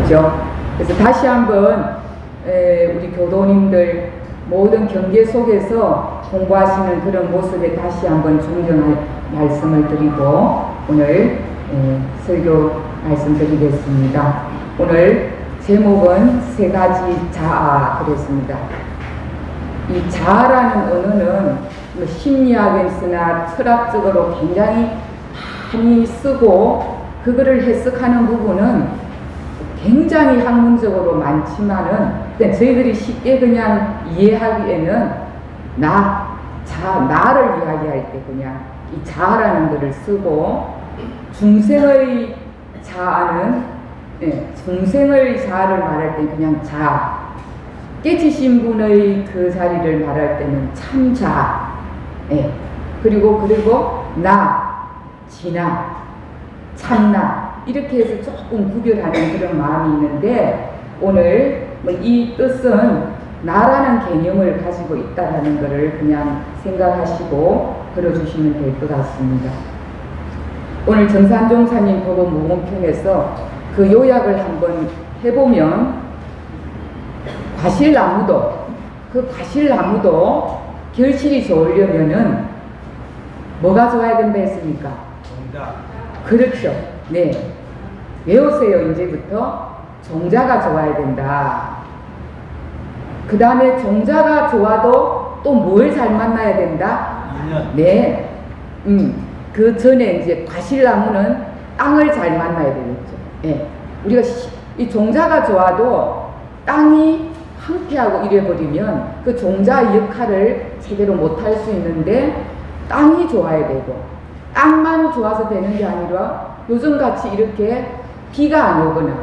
그죠? 그래서 다시 한번 우리 교도님들 모든 경계 속에서 공부하시는 그런 모습에 다시 한번 존경할 말씀을 드리고 오늘 설교 말씀드리겠습니다. 오늘 제목은 세 가지 자아 그랬습니다. 이 자아라는 언어는 심리학에서나 철학적으로 굉장히 많이 쓰고 그거를 해석하는 부분은 굉장히 학문적으로 많지만은 저희들이 쉽게 그냥 이해하기에는 나를 이야기할 때 그냥 이 자아라는 것을 쓰고 중생의 자아는 중생의 자아를 말할 때 그냥 자아, 깨지신 분의 그 자리를 말할 때는 참자, 그리고 나, 진나, 참나 이렇게 해서 조금 구별하는 그런 마음이 있는데 오늘 이 뜻은 나라는 개념을 가지고 있다라는 것을 그냥 생각하시고 들어주시면 될 것 같습니다. 오늘 정산종사님 법원 무공평에서 그 요약을 한번 해보면 과실나무도 결실이 좋으려면은 뭐가 좋아야 된다 했습니까? 정답. 그렇죠. 네. 외우세요, 이제부터. 종자가 좋아야 된다. 그 다음에 종자가 좋아도 또 뭘 잘 만나야 된다? 인연. 네. 그 전에 이제 과실나무는 땅을 잘 만나야 되겠죠. 예. 우리가 이 종자가 좋아도 땅이 황폐하고 이래버리면 그 종자 역할을 제대로 못할 수 있는데 땅이 좋아야 되고 땅만 좋아서 되는 게 아니라 요즘같이 이렇게 비가 안 오거나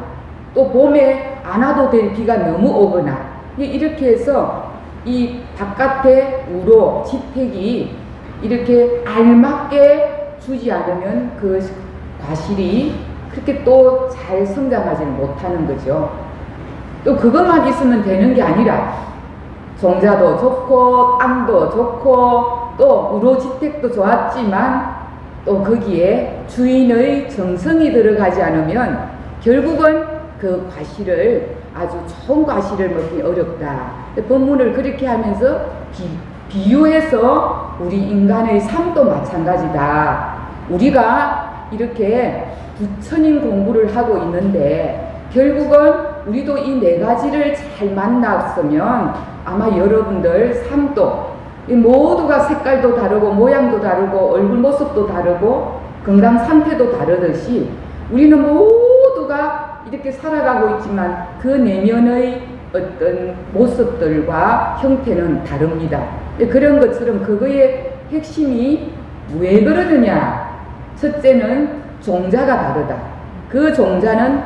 또 봄에 안 와도 될 비가 너무 오거나 이렇게 해서 이 바깥에 우로 지택이 이렇게 알맞게 주지 않으면 그 과실이 그렇게 또 잘 성장하지 못하는 거죠. 또 그것만 있으면 되는 게 아니라 종자도 좋고 땅도 좋고 또 우로지택도 좋았지만 또 거기에 주인의 정성이 들어가지 않으면 결국은 그 과실을 아주 좋은 과실을 먹기 어렵다. 본문을 그렇게 하면서 비유해서 우리 인간의 삶도 마찬가지다. 우리가 이렇게 부처님 공부를 하고 있는데 결국은 우리도 이 네 가지를 잘 만났으면 아마 여러분들 삶도 모두가 색깔도 다르고 모양도 다르고 얼굴 모습도 다르고 건강 상태도 다르듯이 우리는 모두가 이렇게 살아가고 있지만 그 내면의 어떤 모습들과 형태는 다릅니다. 그런 것처럼 그거의 핵심이 왜 그러느냐? 첫째는 종자가 다르다. 그 종자는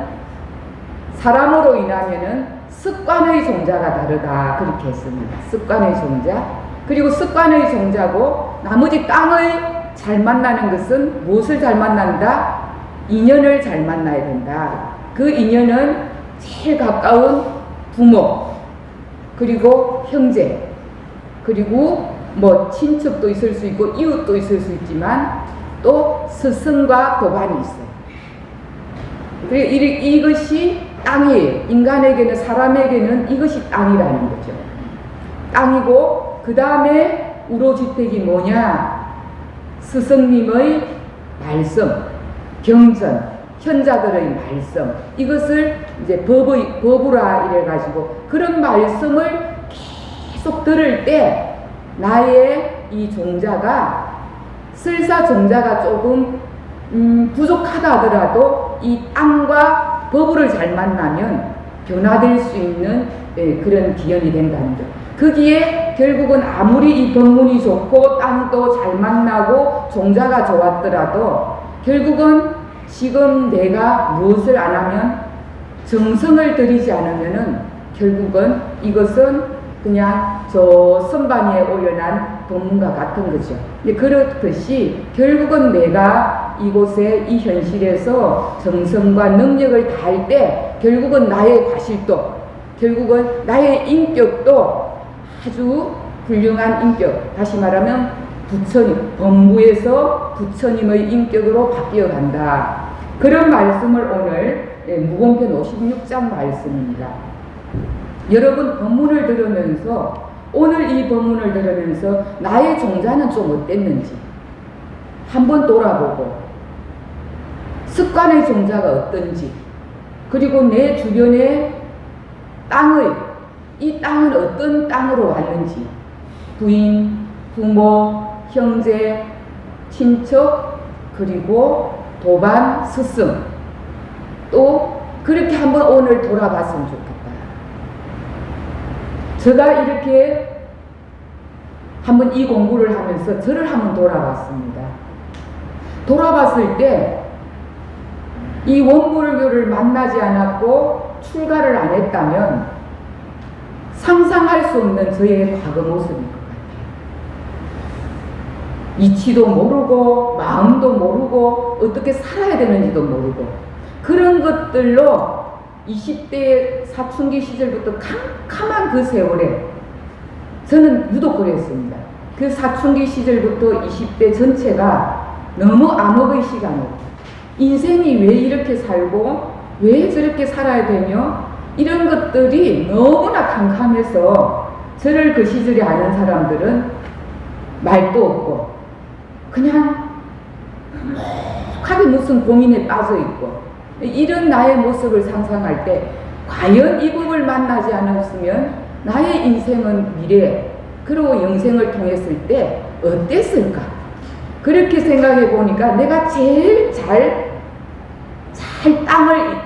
사람으로 인하면은 습관의 종자가 다르다. 그렇게 했습니다. 습관의 종자. 그리고 습관의 종자고 나머지 땅을 잘 만나는 것은 무엇을 잘 만난다? 인연을 잘 만나야 된다. 그 인연은 제일 가까운 부모, 그리고 형제, 그리고 뭐 친척도 있을 수 있고 이웃도 있을 수 있지만 또 스승과 도반이 있어요. 그리고 이것이 땅이에요. 인간에게는 사람에게는 이것이 땅이라는 거죠. 땅이고 그 다음에 우로주택이 뭐냐? 스승님의 말씀, 경전, 현자들의 말씀 이것을 이제 법우라 이래가지고 그런 말씀을 계속 들을 때 나의 이 종자가 설사 종자가 조금 부족하다 하더라도 이 땅과 법을 잘 만나면 변화될 수 있는 그런 기현이 된다는 것. 거기에 결국은 아무리 이 법문이 좋고 땅도 잘 만나고 종자가 좋았더라도 결국은 지금 내가 무엇을 안 하면 정성을 들이지 않으면은 결국은 이것은 그냥 저 선반 위에 올려난 법문과 같은 거죠. 그렇듯이 결국은 내가 이곳에 이 현실에서 정성과 능력을 다할 때 결국은 나의 과실도 결국은 나의 인격도 아주 훌륭한 인격, 다시 말하면 부처님, 범부에서 부처님의 인격으로 바뀌어 간다. 그런 말씀을 오늘 무공편 56장 말씀입니다. 여러분 본문을 들으면서 오늘 이 본문을 들으면서 나의 종자는 좀 어땠는지 한번 돌아보고 습관의 종자가 어떤지 그리고 내 주변의 이 땅은 어떤 땅으로 왔는지 부인, 부모, 형제, 친척 그리고 도반, 스승 또 그렇게 한번 오늘 돌아봤으면 좋겠다. 제가 이렇게 한번 이 공부를 하면서 저를 한번 돌아봤습니다. 돌아봤을 때 이 원불교를 만나지 않았고 출가를 안 했다면 상상할 수 없는 저의 과거 모습일 것 같아요. 이치도 모르고 마음도 모르고 어떻게 살아야 되는지도 모르고 그런 것들로 20대 사춘기 시절부터 캄캄한 그 세월에 저는 유독 그랬습니다. 그 사춘기 시절부터 20대 전체가 너무 암흑의 시간이었고 인생이 왜 이렇게 살고 왜 저렇게 살아야 되며 이런 것들이 너무나 캄캄해서 저를 그 시절에 아는 사람들은 말도 없고 그냥 하게 무슨 고민에 빠져 있고 이런 나의 모습을 상상할 때 과연 이 법을 만나지 않았으면 나의 인생은 미래 그리고 영생을 통했을 때 어땠을까? 그렇게 생각해 보니까 내가 제일 잘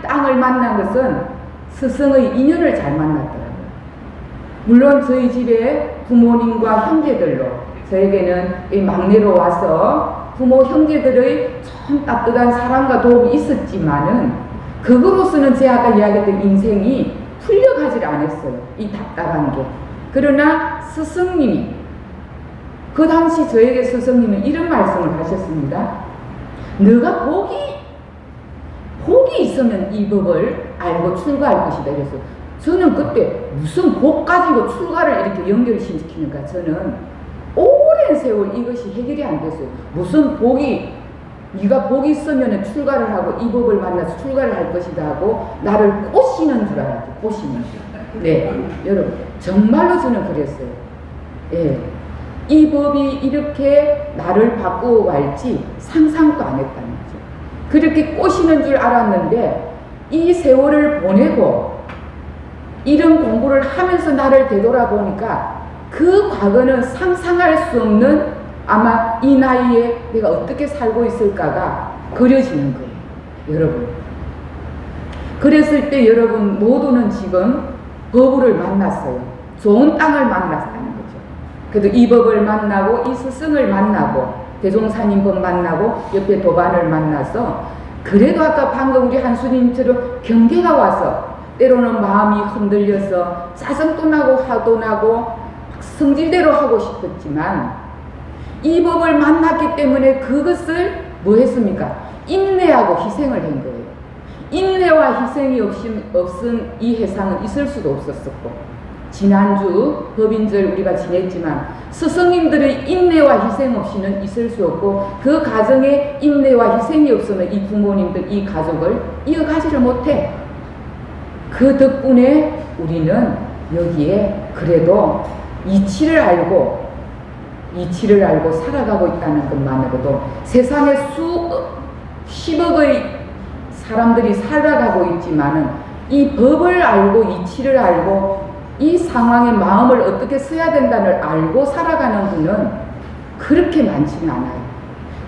땅을 만난 것은 스승의 인연을 잘 만났더라고요. 물론 저희 집에 부모님과 형제들로 저에게는 이 막내로 와서 부모 형제들의 참 따뜻한 사랑과 도움이 있었지만은 그거로서는 제가 아까 이야기했던 인생이 풀려가질 않았어요. 이 답답한 게. 그러나 스승님이 그 당시 저에게 스승님은 이런 말씀을 하셨습니다. 너가 복이 있으면 이 법을 알고 출가할 것이다. 그래서 저는 그때 무슨 복 가지고 출가를 이렇게 연결시키는가. 저는 오랜 세월 이것이 해결이 안 됐어요. 무슨 네가 복이 있으면 출가를 하고 이 법을 만나서 출가를 할 것이다 하고 나를 꼬시는 줄 알았죠. 꼬시는 줄. 네, 여러분 정말로 저는 그랬어요. 예. 이 법이 이렇게 나를 바꾸어 갈지 상상도 안 했다는 거죠. 그렇게 꼬시는 줄 알았는데 이 세월을 보내고 이런 공부를 하면서 나를 되돌아보니까 그 과거는 상상할 수 없는 아마 이 나이에 내가 어떻게 살고 있을까가 그려지는 거예요. 여러분. 그랬을 때 여러분 모두는 지금 법을 만났어요. 좋은 땅을 만났다는 거죠. 그래도 이 법을 만나고 이 스승을 만나고 대종사님 법 만나고 옆에 도반을 만나서 그래도 아까 방금 우리 한수님처럼 경계가 와서 때로는 마음이 흔들려서 짜증도 나고 화도 나고 성질대로 하고 싶었지만 이 법을 만났기 때문에 그것을 뭐 했습니까? 인내하고 희생을 한 거예요. 인내와 희생이 없은 이 해상은 있을 수도 없었었고 지난주 법인절 우리가 지냈지만 스승님들의 인내와 희생 없이는 있을 수 없고 그 가정에 인내와 희생이 없으면 이 부모님들 이 가족을 이어가지를 못해. 그 덕분에 우리는 여기에 그래도 이치를 알고 살아가고 있다는 것만으로도 세상에 수십억의 사람들이 살아가고 있지만은 이 법을 알고 이치를 알고 이 상황의 마음을 어떻게 써야 된다는 알고 살아가는 분은 그렇게 많지는 않아요.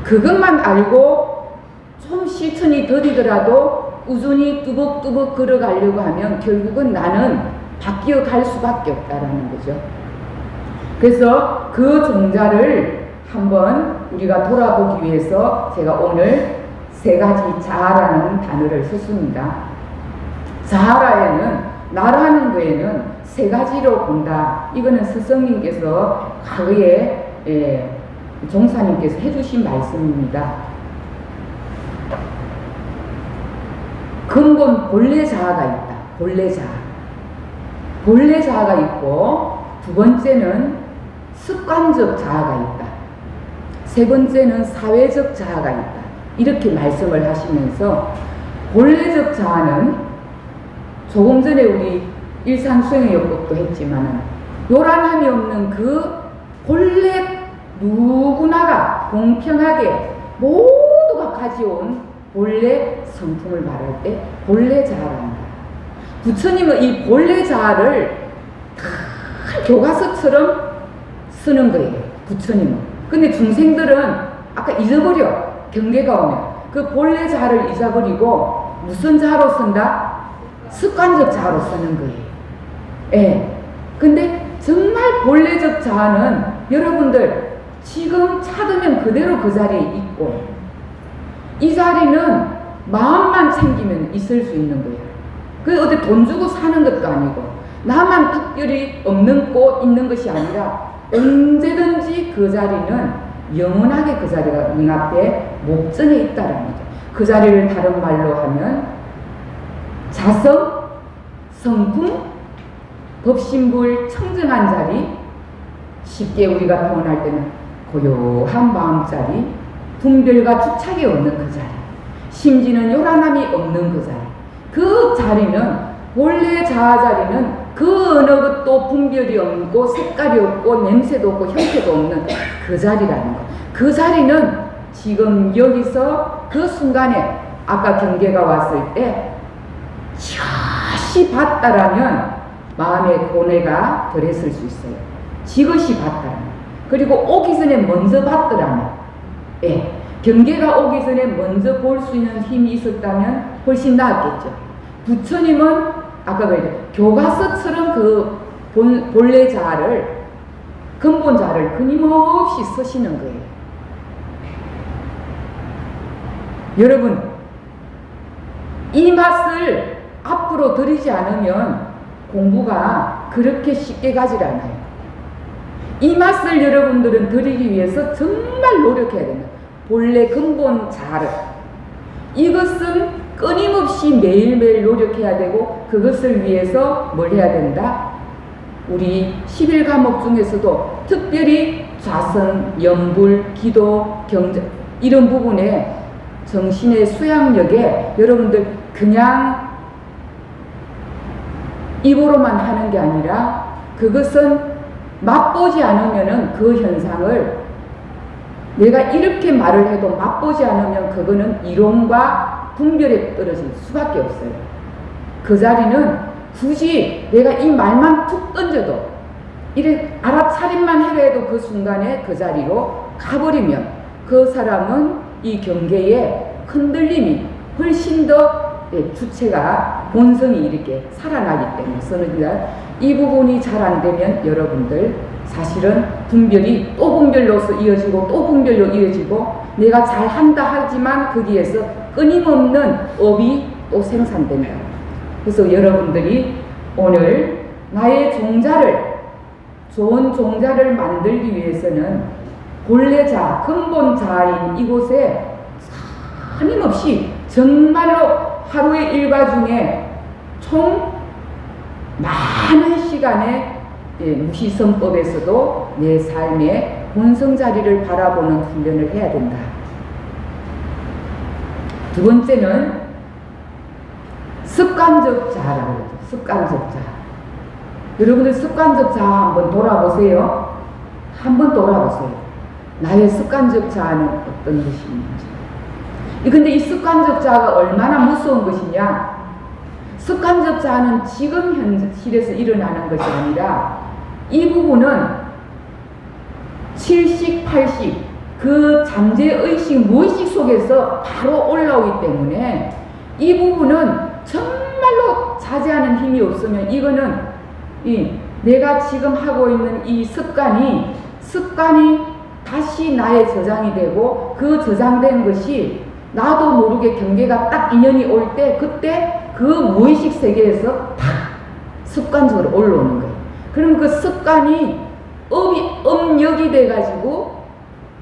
그것만 알고 좀 실천이 더디더라도 꾸준히 뚜벅뚜벅 걸어가려고 하면 결국은 나는 바뀌어 갈 수밖에 없다라는 거죠. 그래서 그 종자를 한번 우리가 돌아보기 위해서 제가 오늘 세 가지 자아라는 단어를 썼습니다. 자아라에는 나라는 거에는 세 가지로 본다. 이거는 스승님께서 과거에 종사님께서 해주신 말씀입니다. 근본 본래 자아가 있다. 본래 자아. 본래 자아가 있고 두 번째는 습관적 자아가 있다. 세 번째는 사회적 자아가 있다. 이렇게 말씀을 하시면서 본래적 자아는 조금 전에 우리 일상수행요법도 했지만은 요란함이 없는 그 본래 누구나가 공평하게 모두가 가져온 본래 성품을 말할 때 본래 자아란다. 부처님은 이 본래 자아를 다 교과서처럼 쓰는 거예요. 부처님은. 근데 중생들은 아까 잊어버려. 경계가 오면 그 본래 자아를 잊어버리고 무슨 자아로 쓴다? 습관적 자아로 쓰는 거예요. 예. 근데 정말 본래적 자아는 여러분들 지금 찾으면 그대로 그 자리에 있고, 이 자리는 마음만 챙기면 있을 수 있는 거예요. 그 어디 돈 주고 사는 것도 아니고 나만 특별히 없는 곳 있는 것이 아니라 언제든지 그 자리는 영원하게 그 자리가 네 앞에 목전에 있다는 거죠. 그 자리를 다른 말로 하면 자성, 성품, 법신불 청정한 자리, 쉽게 우리가 표현할 때는 고요한 마음자리, 분별과 주착이 없는 그 자리, 심지는 요란함이 없는 그 자리, 그 자리는 본래 자아 자리는 그 어느 것도 분별이 없고 색깔이 없고 냄새도 없고 형태도 없는 그 자리라는 거. 그 자리는 지금 여기서 그 순간에 아까 경계가 왔을 때 지그시 봤다라면 마음의 고뇌가 덜했을 수 있어요. 지그시 봤다라면. 그리고 오기 전에 먼저 봤더라면, 예, 경계가 오기 전에 먼저 볼 수 있는 힘이 있었다면 훨씬 나았겠죠. 부처님은 아까 그랬죠. 교과서처럼 그 본래 자아를, 근본 자아를 끊임없이 쓰시는 거예요. 여러분, 이 맛을 앞으로 들이지 않으면 공부가 그렇게 쉽게 가질 않아요. 이 맛을 여러분들은 들이기 위해서 정말 노력해야 된다. 본래 근본 자아를. 이것은 끊임없이 매일매일 노력해야 되고, 그것을 위해서 뭘 해야 된다? 우리 11과목 중에서도 특별히 좌선, 염불, 기도, 경전 이런 부분에 정신의 수양력에 여러분들 그냥 입으로만 하는 게 아니라 그것은 맛보지 않으면은 그 현상을 내가 이렇게 말을 해도 맛보지 않으면 그거는 이론과 분별에 떨어질 수밖에 없어요. 그 자리는 굳이 내가 이 말만 툭 던져도 이래 알아차림만 해도 그 순간에 그 자리로 가버리면 그 사람은 이 경계에 흔들림이 훨씬 더 주체가 본성이 이렇게 살아나기 때문에 그러니까 이 부분이 잘 안 되면 여러분들 사실은 분별이 또 분별로서 이어지고 또 분별로 이어지고 내가 잘 한다 하지만 거기에서 끊임없는 업이 또 생산된다. 그래서 여러분들이 오늘 나의 종자를, 좋은 종자를 만들기 위해서는 본래 자아, 근본 자아인 이곳에 끊임없이 정말로 하루의 일과 중에 총 많은 시간에 무시성법에서도 내 삶의 본성 자리를 바라보는 훈련을 해야 된다. 두 번째는 습관적 자아라고 그러죠. 습관적 자아. 여러분들 습관적 자아 한번 돌아보세요. 한번 돌아보세요. 나의 습관적 자아는 어떤 것인지. 근데 이 습관적 자아가 얼마나 무서운 것이냐? 습관적 자아는 지금 현실에서 일어나는 것이 아니라 이 부분은 70, 80, 그 잠재의식, 무의식 속에서 바로 올라오기 때문에 이 부분은 정말로 자제하는 힘이 없으면 이거는 내가 지금 하고 있는 이 습관이 다시 나의 저장이 되고 그 저장된 것이 나도 모르게 경계가 딱 인연이 올 때 그때 그 무의식 세계에서 탁 습관적으로 올라오는 거예요. 그럼 그 습관이 업력이 돼가지고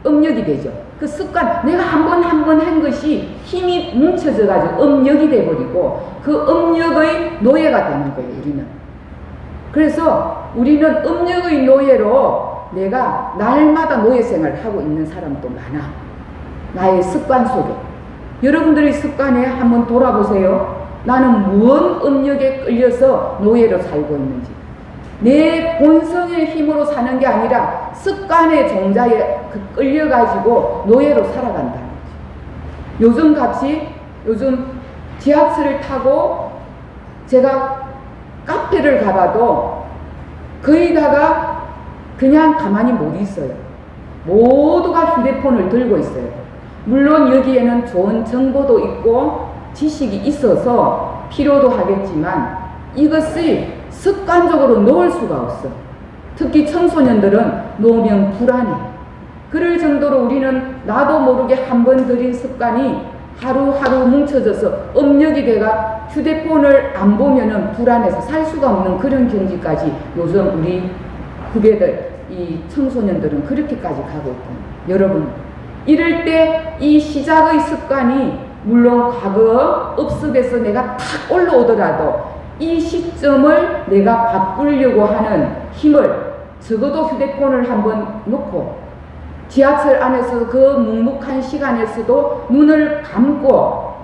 업력이 되죠. 그 습관, 내가 한 번 한 것이 힘이 뭉쳐져가지고 업력이 돼버리고 그 업력의 노예가 되는 거예요, 우리는. 그래서 우리는 업력의 노예로 내가 날마다 노예 생활을 하고 있는 사람도 많아. 나의 습관 속에. 여러분들의 습관에 한번 돌아보세요. 나는 무언 음력에 끌려서 노예로 살고 있는지. 내 본성의 힘으로 사는 게 아니라 습관의 종자에 끌려가지고 노예로 살아간다는 거죠. 요즘 지하철을 타고 제가 카페를 가봐도 거의 다가 그냥 가만히 못 있어요. 모두가 휴대폰을 들고 있어요. 물론 여기에는 좋은 정보도 있고 지식이 있어서 필요도 하겠지만 이것이 습관적으로 놓을 수가 없어. 특히 청소년들은 놓으면 불안해. 그럴 정도로 우리는 나도 모르게 한 번 들인 습관이 하루하루 뭉쳐져서 업력이 돼가 휴대폰을 안 보면은 불안해서 살 수가 없는 그런 경지까지 요즘 우리 후배들, 이 청소년들은 그렇게까지 가고 있다. 여러분, 이럴 때 이 시작의 습관이 물론 과거 업습에서 내가 탁 올라오더라도 이 시점을 내가 바꾸려고 하는 힘을 적어도 휴대폰을 한번 놓고 지하철 안에서 그 묵묵한 시간에서도 눈을 감고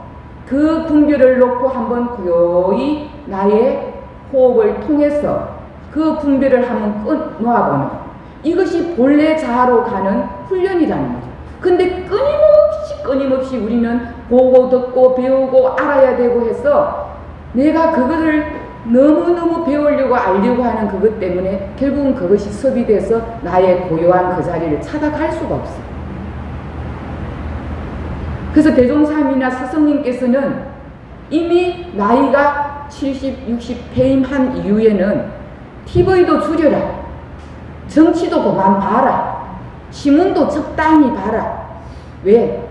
그 분별을 놓고 한번 고요히 나의 호흡을 통해서 그 분별을 한번 놓아보는 이것이 본래 자아로 가는 훈련이라는 거죠. 근데 끊임없이 우리는 보고 듣고 배우고 알아야 되고 해서 내가 그것을 너무너무 배우려고 알려고 하는 그것 때문에 결국은 그것이 섭이돼서 나의 고요한 그 자리를 찾아갈 수가 없어요. 그래서 대종사님이나 스승님께서는 이미 나이가 70, 60 퇴임한 이후에는 TV도 줄여라. 정치도 그만 봐라. 신문도 적당히 봐라. 왜?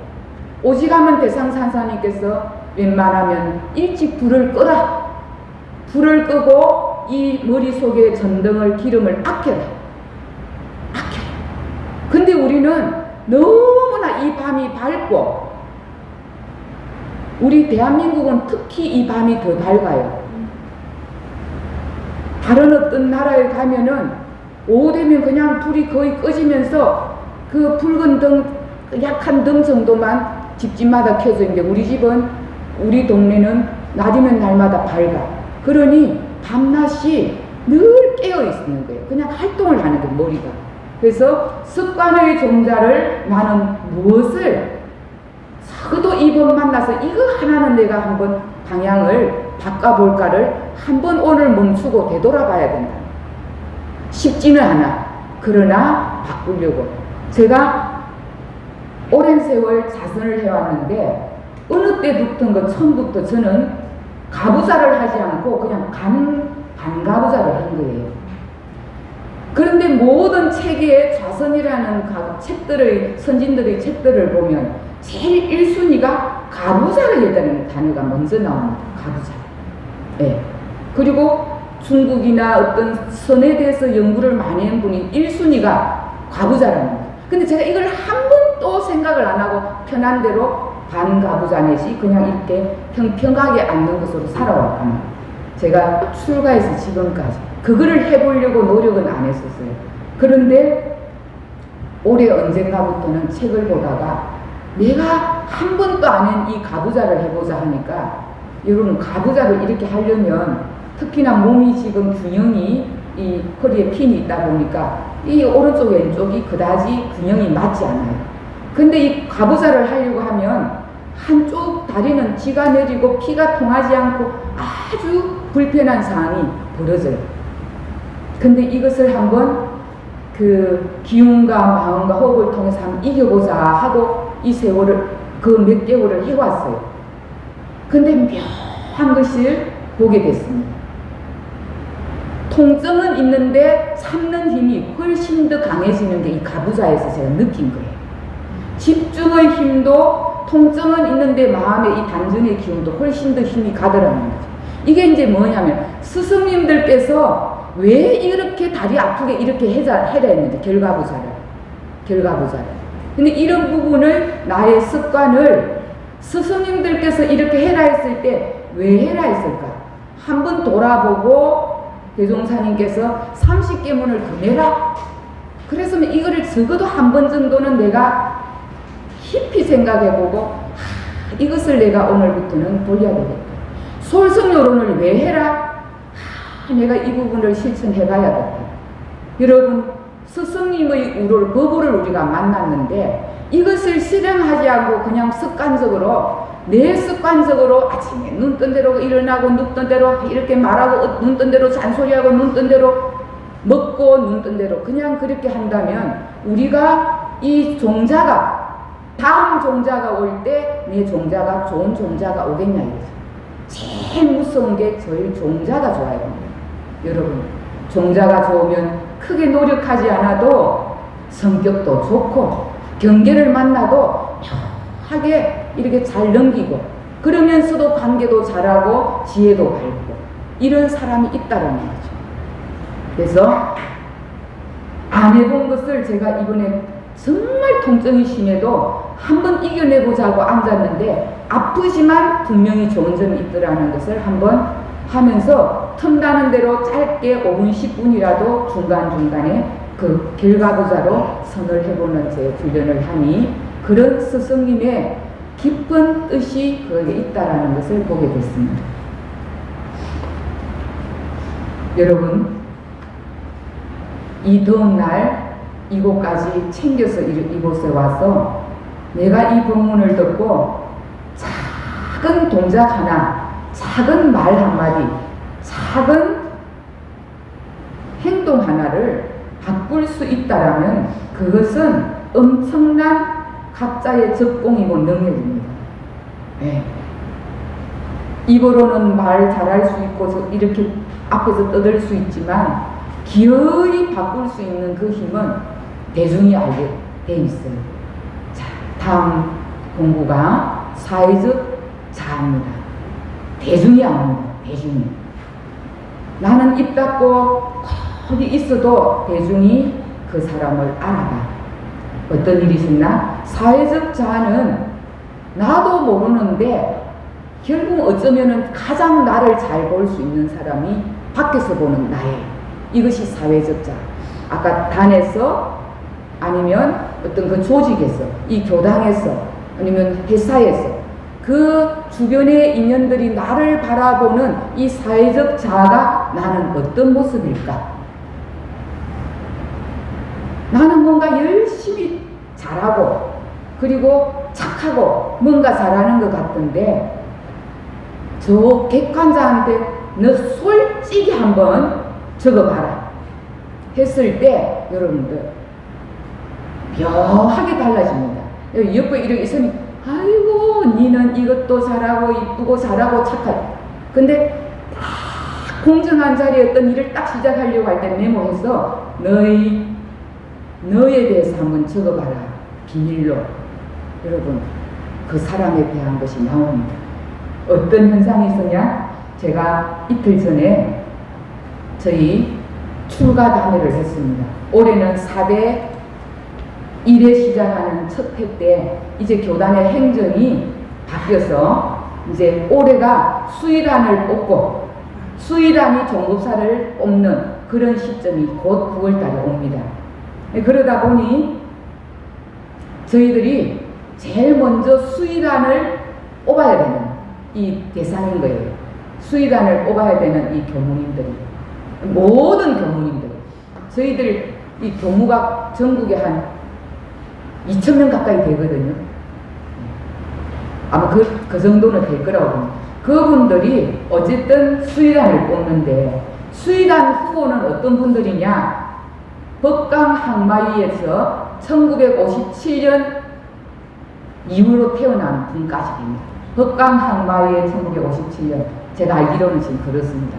오지가면 대상산사님께서 웬만하면 일찍 불을 끄라. 불을 끄고 이 머릿속에 전등을 기름을 아껴라. 근데 우리는 너무나 이 밤이 밝고 우리 대한민국은 특히 이 밤이 더 밝아요. 다른 어떤 나라에 가면은 오후 되면 그냥 불이 거의 꺼지면서 그 붉은 등, 약한 등 정도만 집집마다 켜져 있는데 우리 동네는 낮이면 날마다 밝아. 그러니 밤낮이 늘 깨어 있는 거예요. 그냥 활동을 하는 거예요, 머리가. 그래서 습관의 종자를 나는 무엇을 적어도 이번 만나서 이거 하나는 내가 한번 방향을 바꿔볼까를 한번 오늘 멈추고 되돌아봐야 된다. 쉽지는 않아. 그러나 바꾸려고. 제가 오랜 세월 자선을 해왔는데 어느 때부터 처음부터 저는 가부자를 하지 않고 그냥 반가부자를 한 거예요. 그런데 모든 책에 자선이라는 책들의 선진들의 책들을 보면 제일 1순위가 가부자라는 단어가 먼저 나옵니다. 가부자. 네. 그리고 중국이나 어떤 선에 대해서 연구를 많이 한 분이 1순위가 가부자라는 거예요. 근데 제가 이걸 한 번도 생각을 안 하고 편한 대로 반가부자 내지 그냥 이렇게 평평하게 앉는 것으로 살아왔답니다. 제가 출가해서 지금까지 그거를 해보려고 노력은 안 했었어요. 그런데 올해 언젠가부터는 책을 보다가 내가 한 번도 안 한 이 가부자를 해보자 하니까 여러분 가부자를 이렇게 하려면 특히나 몸이 지금 균형이 이 허리에 핀이 있다 보니까 이 오른쪽 왼쪽이 그다지 균형이 맞지 않아요. 근데 이 가부자를 하려고 하면 한쪽 다리는 지가 내리고 피가 통하지 않고 아주 불편한 상황이 벌어져요. 근데 이것을 한번 그 기운과 마음과 호흡을 통해서 한번 이겨보자 하고 이 세월을 그 몇 개월을 해왔어요. 근데 묘한 것을 보게 됐습니다. 통증은 있는데 참는 힘이 훨씬 더 강해지는 게 이 가부자에서 제가 느낀 거예요. 집중의 힘도 통증은 있는데 마음의 이 단전의 기운도 훨씬 더 힘이 가더라는 거죠. 이게 이제 뭐냐면 스승님들께서 왜 이렇게 다리 아프게 이렇게 해라 했는지 결가부자를. 근데 이런 부분을 나의 습관을 스승님들께서 이렇게 해라 했을 때 왜 해라 했을까? 한번 돌아보고 대종사님께서 30계문을 더 내라. 그래서 이거를 적어도 한 번 정도는 내가 깊이 생각해보고 이것을 내가 오늘부터는 돌려야 되겠다. 솔선요론을 왜 해라? 내가 이 부분을 실천해 가야겠다. 여러분, 스승님의 우를, 법을 우리가 만났는데 이것을 실행하지 않고 그냥 습관적으로 내 습관적으로 아침에 눈 뜬 대로 일어나고 눈 뜬 대로 이렇게 말하고 눈 뜬 대로 잔소리하고 눈 뜬 대로 먹고 눈 뜬 대로 그냥 그렇게 한다면 우리가 이 종자가 다음 종자가 올 때 내 종자가 좋은 종자가 오겠냐 이거죠. 제일 무서운 게 저희 종자가 좋아야 됩니다. 여러분, 종자가 좋으면 크게 노력하지 않아도 성격도 좋고 경계를 만나도 묘하게 이렇게 잘 넘기고 그러면서도 관계도 잘하고 지혜도 밝고 이런 사람이 있다는 거죠. 그래서 안 해본 것을 제가 이번에 정말 통증이 심해도 한번 이겨내보자고 앉았는데 아프지만 분명히 좋은 점이 있더라는 것을 한번 하면서 틈나는 대로 짧게 5분 10분이라도 중간중간에 그 결과보자로 선을 해보는 제 훈련을 하니 그런 스승님의 깊은 뜻이 거기에 있다라는 것을 보게 됐습니다. 여러분, 이 더운 날 이곳까지 챙겨서 이곳에 와서 내가 이 법문을 듣고 작은 동작 하나, 작은 말 한마디, 작은 행동 하나를 바꿀 수 있다라면 그것은 엄청난 각자의 적공이고 능력입니다. 네. 입으로는 말 잘할 수 있고 이렇게 앞에서 떠들 수 있지만 기어이 바꿀 수 있는 그 힘은 대중이 알게 돼 있어요. 자, 다음 공부가 사회적 자아입니다. 대중이 아닙니다. 대중이. 나는 입 닫고 거기 있어도 대중이 그 사람을 알아봐. 어떤 일이 있었나? 사회적 자아는 나도 모르는데 결국 어쩌면은 가장 나를 잘 볼 수 있는 사람이 밖에서 보는 나예요. 이것이 사회적 자아. 아까 단에서 아니면 어떤 그 조직에서, 이 교당에서, 아니면 회사에서 그 주변의 인연들이 나를 바라보는 이 사회적 자아가 나는 어떤 모습일까? 나는 뭔가 열심히 잘하고 그리고 착하고 뭔가 잘하는 것 같은데 저 객관자한테 너 솔직히 한번 적어봐라 했을 때 여러분들 묘하게 달라집니다. 옆에 이렇게 있으니 아이고 니는 이것도 잘하고 이쁘고 잘하고 착하고 근데 딱 공정한 자리에 어떤 일을 딱 시작하려고 할 때 메모해서 너에 대해서 한번 적어봐라. 비밀로. 여러분 그 사람에 대한 것이 나옵니다. 어떤 현상이 있었냐? 제가 이틀 전에 저희 출가 단회를 했습니다. 올해는 4대 1회 시작하는 첫 해 때 이제 교단의 행정이 바뀌어서 이제 올해가 수의단을 뽑고 수의단이 종급사를 뽑는 그런 시점이 곧 9월 달에 옵니다. 그러다 보니 저희들이 제일 먼저 수의단을 뽑아야 되는 이 대상인 거예요. 수의단을 뽑아야 되는 이 교무님들이 모든 교무님들 저희들 이 교무가 전국에 한 2,000명 가까이 되거든요. 아마 그 정도는 될 거라고 봅니다. 그분들이 어쨌든 수의단을 뽑는데 수의단 후보는 어떤 분들이냐? 법강 항마위에서 1957년 이후로 태어난 분까지 됩니다. 법강 항마위에 1957년 제가 알기로는 지금 그렇습니다.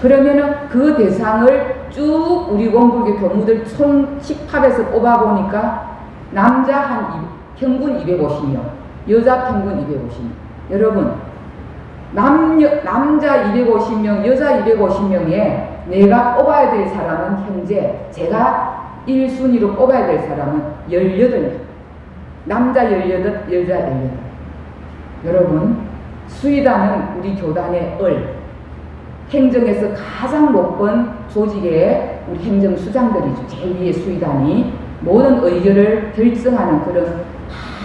그러면은 그 대상을 쭉 우리 원불교 교무들 총 10합에서 뽑아보니까 남자 평균 250명, 여자 평균 250명. 여러분, 남자 250명, 여자 250명에 내가 뽑아야 될 사람은 현재 제가 1순위로 뽑아야 될 사람은 18명. 남자 18, 여자 18. 여러분, 수의단은 우리 교단의 행정에서 가장 높은 조직의 우리 행정수장들이죠. 제일 위에 수의단이 모든 의결을 결정하는 그런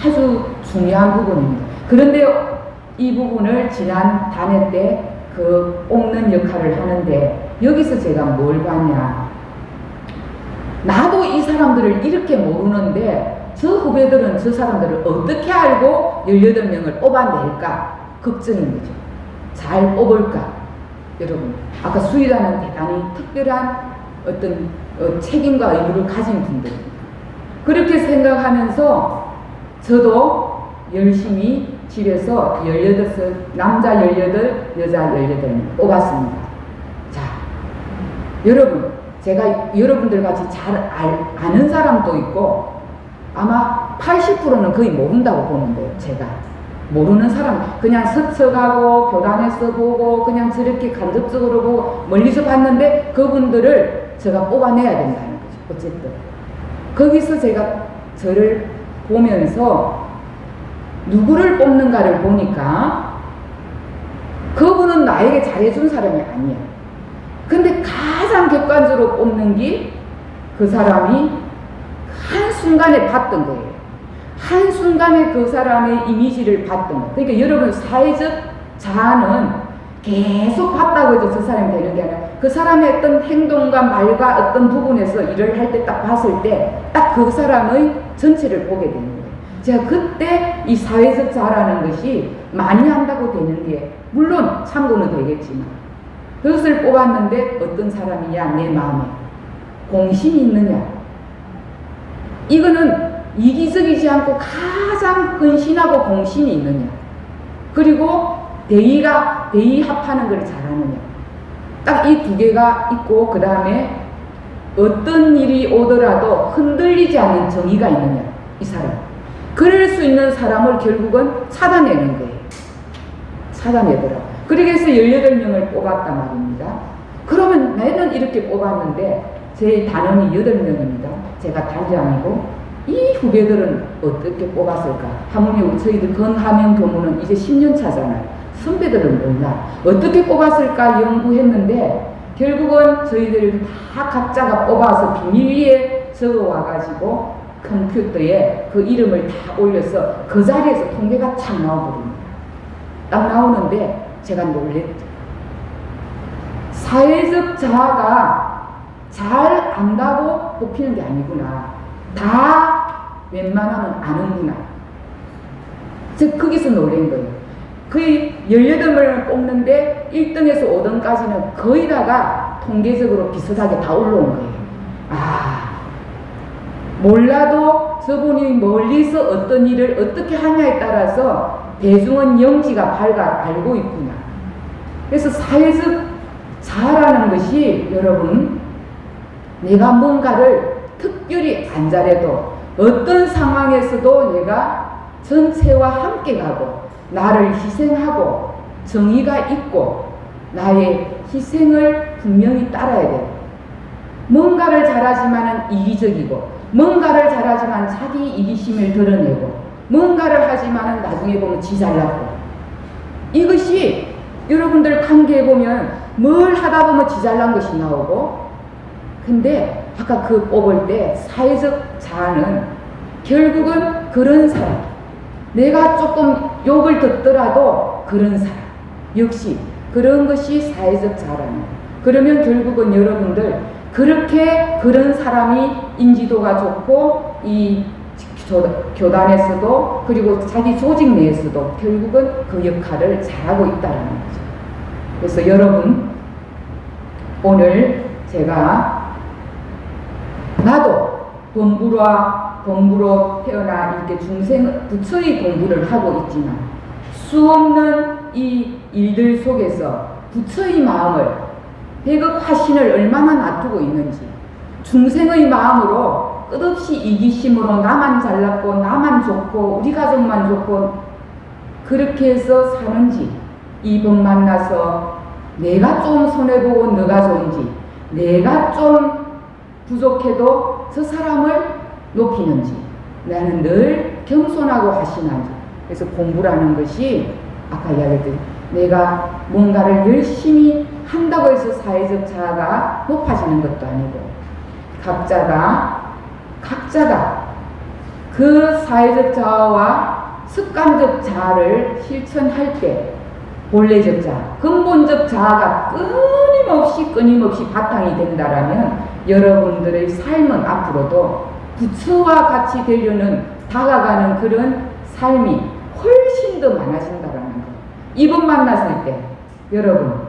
아주 중요한 부분입니다. 그런데 이 부분을 지난 단회 때 그 뽑는 역할을 하는데 여기서 제가 뭘 봤냐. 나도 이 사람들을 이렇게 모르는데 저 후배들은 저 사람들을 어떻게 알고 18명을 뽑아낼까 걱정인 거죠. 잘 뽑을까. 여러분 아까 수의단은 대단히 특별한 어떤 책임과 의무를 가진 분들입니다. 그렇게 생각하면서 저도 열심히 집에서 18, 남자 18, 여자 18명 뽑았습니다. 자, 여러분, 제가 여러분들 같이 잘 아는 사람도 있고, 아마 80%는 거의 모른다고 보는데요, 제가. 모르는 사람, 그냥 스쳐가고, 교단에서 보고, 그냥 저렇게 간접적으로 보고, 멀리서 봤는데, 그분들을 제가 뽑아내야 된다는 거죠, 어쨌든. 거기서 제가 저를 보면서, 누구를 뽑는가를 보니까 그분은 나에게 잘해준 사람이 아니야. 근데 가장 객관적으로 뽑는 게 그 사람이 한순간에 봤던 거예요. 한순간에 그 사람의 이미지를 봤던 거예요. 그러니까 여러분 사회적 자아는 계속 봤다고 해도 저 사람이 되는 게 아니라 그 사람의 어떤 행동과 말과 어떤 부분에서 일을 할 때 딱 봤을 때 딱 그 사람의 전체를 보게 되는 거예요. 제가 그때 이 사회적 자아라는 것이 많이 한다고 되는 게 물론 참고는 되겠지만 그것을 뽑았는데 어떤 사람이냐 내 마음에 공심이 있느냐 이거는 이기적이지 않고 가장 근신하고 공심이 있느냐 그리고 대의합하는 걸 잘하느냐 딱 이 두 개가 있고 그 다음에 어떤 일이 오더라도 흔들리지 않는 정의가 있느냐 이 사람 그럴 수 있는 사람을 결국은 찾아내는 거예요. 찾아내더라고요. 그래서 18명을 뽑았단 말입니다. 그러면 나는 이렇게 뽑았는데 제 단원이 8명입니다. 제가 단장이고 이 후배들은 어떻게 뽑았을까? 하물며 저희들 건하명 교무는 이제 10년 차잖아요. 선배들은 몰라. 어떻게 뽑았을까 연구했는데 결국은 저희들 다 각자가 뽑아서 비밀리에 적어와가지고 컴퓨터에 그 이름을 다 올려서 그 자리에서 통계가 착 나와버립니다. 딱 나오는데 제가 놀랬죠. 사회적 자아가 잘 안다고 뽑히는 게 아니구나. 다 웬만하면 아는구나. 즉 거기서 놀란 거예요. 거의 18명을 뽑는데 1등에서 5등까지는 거의 다가 통계적으로 비슷하게 다 올라온 거예요. 몰라도 저분이 멀리서 어떤 일을 어떻게 하냐에 따라서 대중은 영지가 알고 있구나. 그래서 사회적 자아라는 것이 여러분 내가 뭔가를 특별히 안 잘해도 어떤 상황에서도 내가 전체와 함께 가고 나를 희생하고 정의가 있고 나의 희생을 분명히 따라야 돼요. 뭔가를 잘하지만은 이기적이고 뭔가를 잘하지만 자기 이기심을 드러내고 뭔가를 하지만은 나중에 보면 지 잘났고 이것이 여러분들 관계에 보면 뭘 하다 보면 지 잘난 것이 나오고 근데 아까 그 뽑을 때 사회적 자아는 결국은 그런 사람 내가 조금 욕을 듣더라도 그런 사람 역시 그런 것이 사회적 자아라는 거예요. 그러면 결국은 여러분들 그렇게 그런 사람이 인지도가 좋고 이 교단에서도 그리고 자기 조직 내에서도 결국은 그 역할을 잘하고 있다는 거죠. 그래서 여러분 오늘 제가 나도 범부로 태어나 이렇게 부처의 공부를 하고 있지만 수없는 이 일들 속에서 부처의 마음을 백억 화신을 얼마나 놔두고 있는지 중생의 마음으로 끝없이 이기심으로 나만 잘났고 나만 좋고 우리 가족만 좋고 그렇게 해서 사는지 이번 만나서 내가 좀 손해보고 너가 좋은지 내가 좀 부족해도 저 사람을 높이는지 나는 늘 겸손하고 화신하지. 그래서 공부라는 것이 아까 이야기했듯이 내가 뭔가를 열심히 한다고 해서 사회적 자아가 높아지는 것도 아니고 각자가 그 사회적 자아와 습관적 자아를 실천할 때 본래적 자아, 근본적 자아가 끊임없이 바탕이 된다라면 여러분들의 삶은 앞으로도 부처와 같이 되려는 다가가는 그런 삶이 훨씬 더 많아진다라는 거. 이번 만났을 때 여러분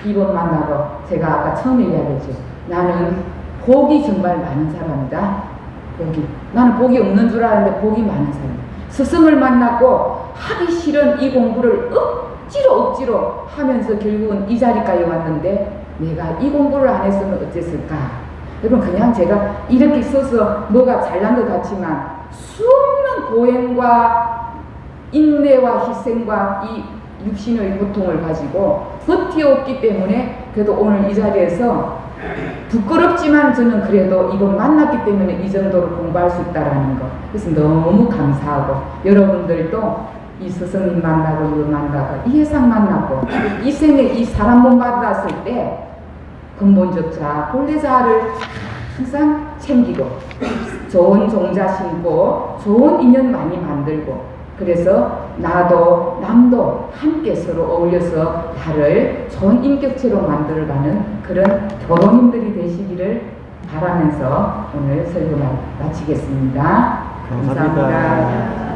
이번 만나고 제가 아까 처음에 이야기했죠. 나는 복이 정말 많은 사람이다. 나는 복이 없는 줄 알았는데 복이 많은 사람. 스승을 만났고 하기 싫은 이 공부를 억지로 하면서 결국은 이 자리까지 왔는데 내가 이 공부를 안 했으면 어땠을까? 여러분 그냥 제가 이렇게 써서 뭐가 잘난 것 같지만 수없는 고행과 인내와 희생과 이 육신의 고통을 가지고 버티었기 때문에 그래도 오늘 이 자리에서 부끄럽지만 저는 그래도 이번 만났기 때문에 이 정도로 공부할 수 있다라는 거. 그래서 너무 감사하고 여러분들도 이 스승님 만나고 이거 만나고 이 회상 만나고 이 생에 이 사람 못 만났을 때 근본적 자아, 본래 자아를 항상 챙기고 좋은 종자 심고 좋은 인연 많이 만들고 그래서 나도 남도 함께 서로 어울려서 나를 좋은 인격체로 만들어가는 그런 교로님들이 되시기를 바라면서 오늘 설교 마치겠습니다. 감사합니다. 감사합니다.